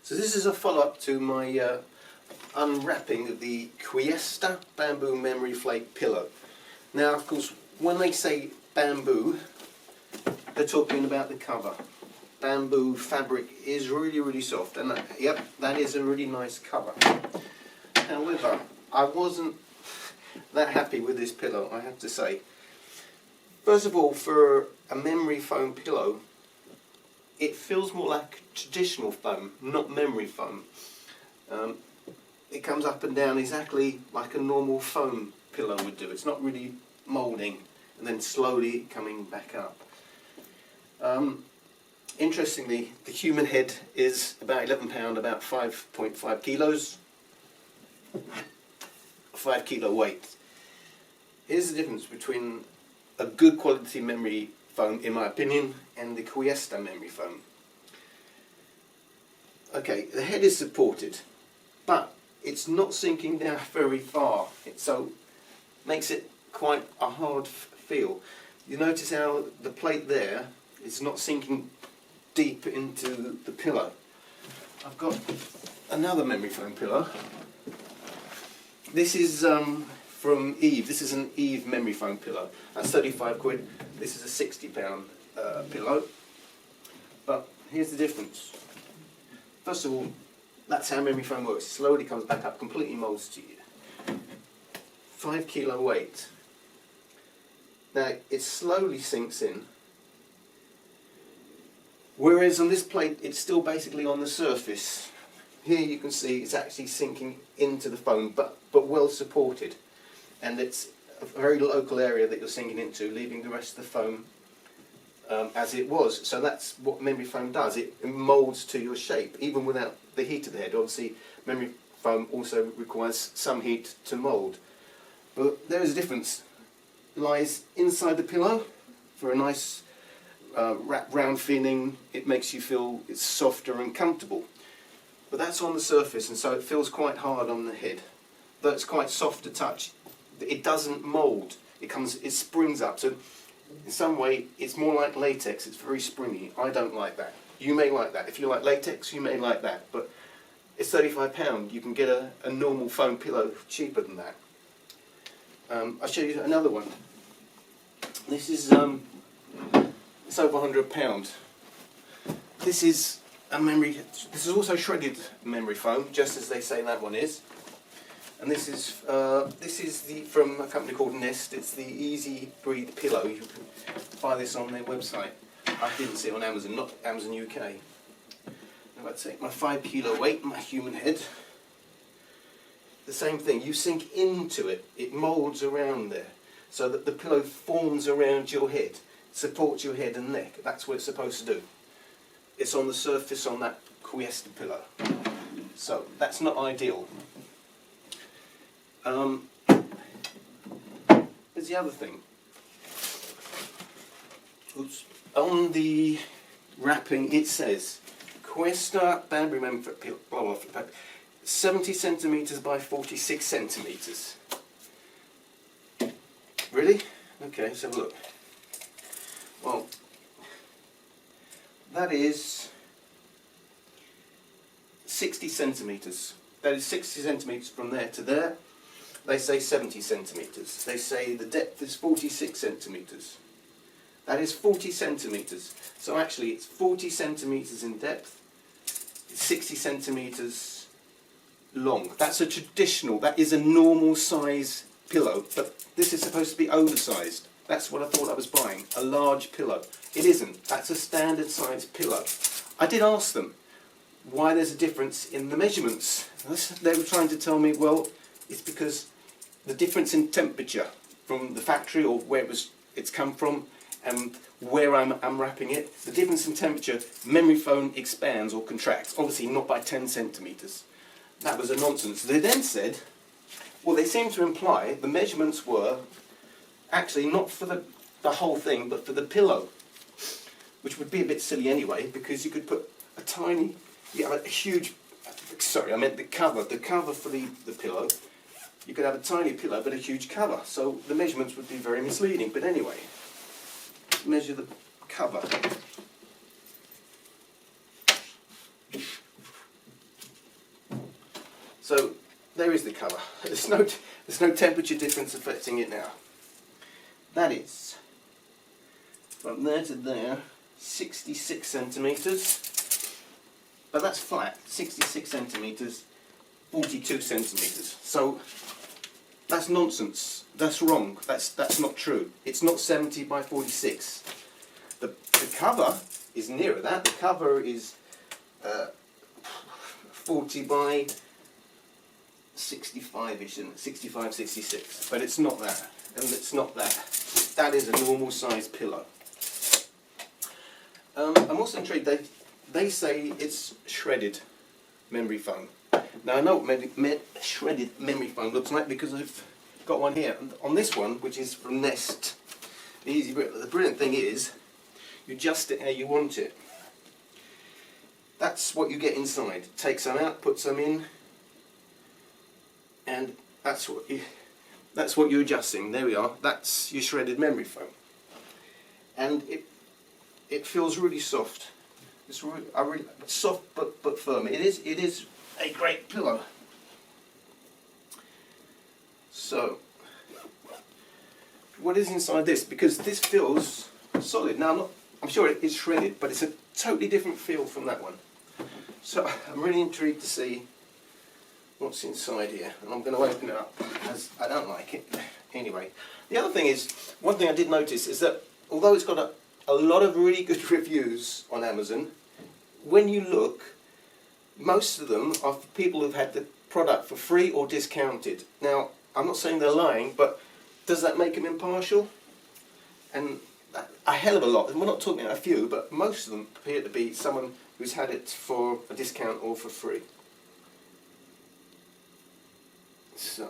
So this is a follow-up to my unwrapping of the Quiesta Bamboo Memory Flake Pillow. Now, of course, when they say bamboo, they're talking about the cover. Bamboo fabric is really, really soft, and yep, that is a really nice cover. However, I wasn't that happy with this pillow, I have to say. First of all, for a memory foam pillow, it feels more like traditional foam, not memory foam. It comes up and down exactly like a normal foam pillow would do. It's not really moulding and then slowly coming back up. Interestingly, the human head is about £11, about 5.5 kilos. 5 kilo weight. Here's the difference between a good quality memory foam, in my opinion, and the Quiesta memory foam. Okay, the head is supported, but it's not sinking down very far. So makes it quite a hard feel. You notice how the plate there is not sinking deep into the pillow. I've got another memory foam pillow. This is from Eve. This is an Eve memory foam pillow. That's 35 quid. This is a £60 pillow. But here's the difference. First of all, that's how memory foam works. It slowly comes back up, completely moulds to you. 5 kilo weight. Now, it slowly sinks in. Whereas on this plate, it's still basically on the surface. Here you can see it's actually sinking into the foam, but well supported. And it's a very local area that you're sinking into, leaving the rest of the foam as it was. So that's what memory foam does. It moulds to your shape, even without the heat of the head. Obviously, memory foam also requires some heat to mould. But there is a difference. It lies inside the pillow for a nice wrap round feeling. It makes you feel it's softer and comfortable. But that's on the surface, and so it feels quite hard on the head. Though it's quite soft to touch, it doesn't mould. It springs up. So in some way, it's more like latex. It's very springy. I don't like that. You may like that. If you like latex, you may like that. But it's £35. You can get a normal foam pillow cheaper than that. I'll show you another one. This is it's over £100. This is a memory. This is also shredded memory foam, just as they say that one is. And this is from a company called Nest. It's the Easy Breathe pillow. You can buy this on their website. I didn't see it on Amazon, not Amazon UK. Now I'd take my 5 kilo weight, my human head. The same thing. You sink into it. It moulds around there, so that the pillow forms around your head, supports your head and neck. That's what it's supposed to do. It's on the surface on that Quiesta pillow. So that's not ideal. Here's the other thing. Oops. On the wrapping it says Quiesta Bamboo Memory Flake Pillow, 70 centimetres by 46 centimetres. Really? Okay, let's have a look. Well, that is 60 centimetres. That is 60 centimetres from there to there. They say 70 centimetres. They say the depth is 46 centimetres. That is 40 centimetres. So actually it's 40 centimetres in depth, it's 60 centimetres long. That's a traditional, that is a normal size pillow, but this is supposed to be oversized. That's what I thought I was buying, a large pillow. It isn't. That's a standard size pillow. I did ask them why there's a difference in the measurements. They were trying to tell me, well, it's because the difference in temperature from the factory or where it's come from and where I'm wrapping it, the difference in temperature, memory foam expands or contracts, obviously not by 10 centimetres. That was a nonsense. They then said, well, they seem to imply the measurements were actually not for the whole thing, but for the pillow, which would be a bit silly anyway, because you could put a tiny, a huge, sorry, I meant the cover for the pillow. You could have a tiny pillow but a huge cover, so the measurements would be very misleading. But anyway, measure the cover. So there is the cover. There's no temperature difference affecting it now. That is from there to there, 66 centimetres, but that's flat. 66 centimetres, 42 centimetres. So that's nonsense. That's wrong. That's not true. It's not 70 by 46. The cover is nearer that. The cover is 40 by 65-ish, 65, 66. But it's not that, and it's not that. That is a normal size pillow. I'm also intrigued. They say it's shredded memory foam. Now I know what shredded memory foam looks like because I've got one here. And on this one, which is from Nest, the brilliant thing is you adjust it how you want it. That's what you get inside. Take some out, put some in, and that's what you're adjusting. There we are. That's your shredded memory foam, and it feels really soft. It's really soft but firm. It is a great pillow. So, what is inside this? Because this feels solid. Now I'm sure it is shredded, but it's a totally different feel from that one. So I'm really intrigued to see what's inside here, and I'm going to open it up as I don't like it. Anyway, the other thing is, one thing I did notice is that although it's got a lot of really good reviews on Amazon, when you look, most of them are for people who've had the product for free or discounted. Now, I'm not saying they're lying, but does that make them impartial? And a hell of a lot, and we're not talking about a few, but most of them appear to be someone who's had it for a discount or for free. So,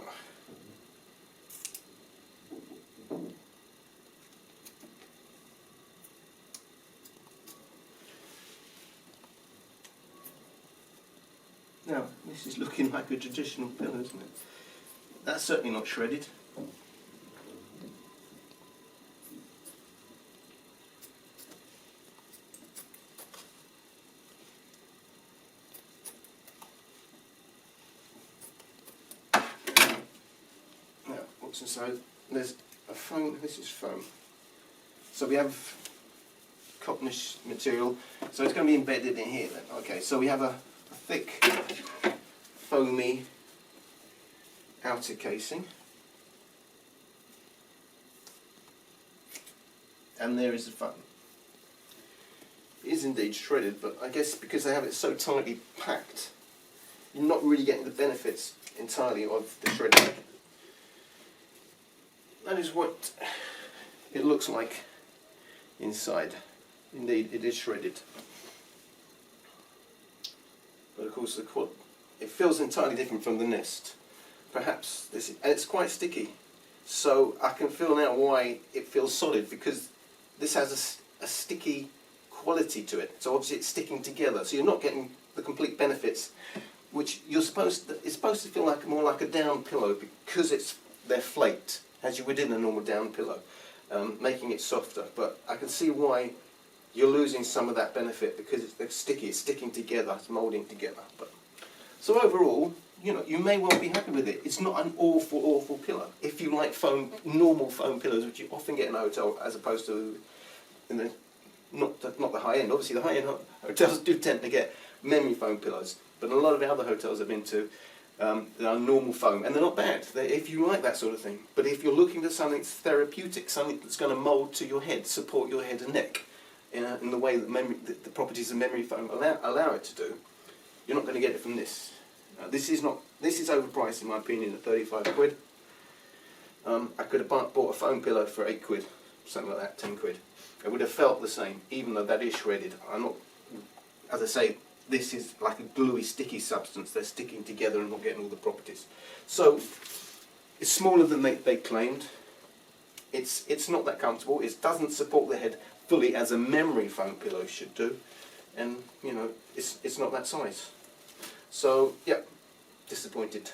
now this is looking like a traditional pillow, isn't it? That's certainly not shredded. So there's a foam, this is foam. So we have cottonish material, so it's going to be embedded in here then. Okay, so we have a thick, foamy outer casing. And there is the foam. It is indeed shredded, but I guess because they have it so tightly packed, you're not really getting the benefits entirely of the shredding. That is what it looks like inside. Indeed, it is shredded. But of course, it feels entirely different from the Nest. Perhaps and it's quite sticky. So I can feel now why it feels solid, because this has a sticky quality to it. So obviously it's sticking together. So you're not getting the complete benefits, which it's supposed to feel like more like a down pillow because they're flaked, as you would in a normal down pillow, making it softer. But I can see why you're losing some of that benefit, because it's sticky, it's sticking together, it's moulding together. So overall, you may well be happy with it. It's not an awful pillow. If you like normal foam pillows, which you often get in a hotel, as opposed to not the high end. Obviously, the high end hotels do tend to get memory foam pillows, but a lot of the other hotels I've been to, they are normal foam, and they're not bad if you like that sort of thing. But if you're looking for something therapeutic, something that's going to mould to your head, support your head and neck in the way that the properties of memory foam allow it to do, you're not going to get it from this. This is overpriced in my opinion at 35 quid. I could have bought a foam pillow for 8 quid, something like that, 10 quid. It would have felt the same, even though that is shredded. As I say, this is like a gluey, sticky substance. They're sticking together and not getting all the properties. So it's smaller than they claimed. It's not that comfortable. It doesn't support the head fully as a memory foam pillow should do, and it's not that size. So yeah, disappointed.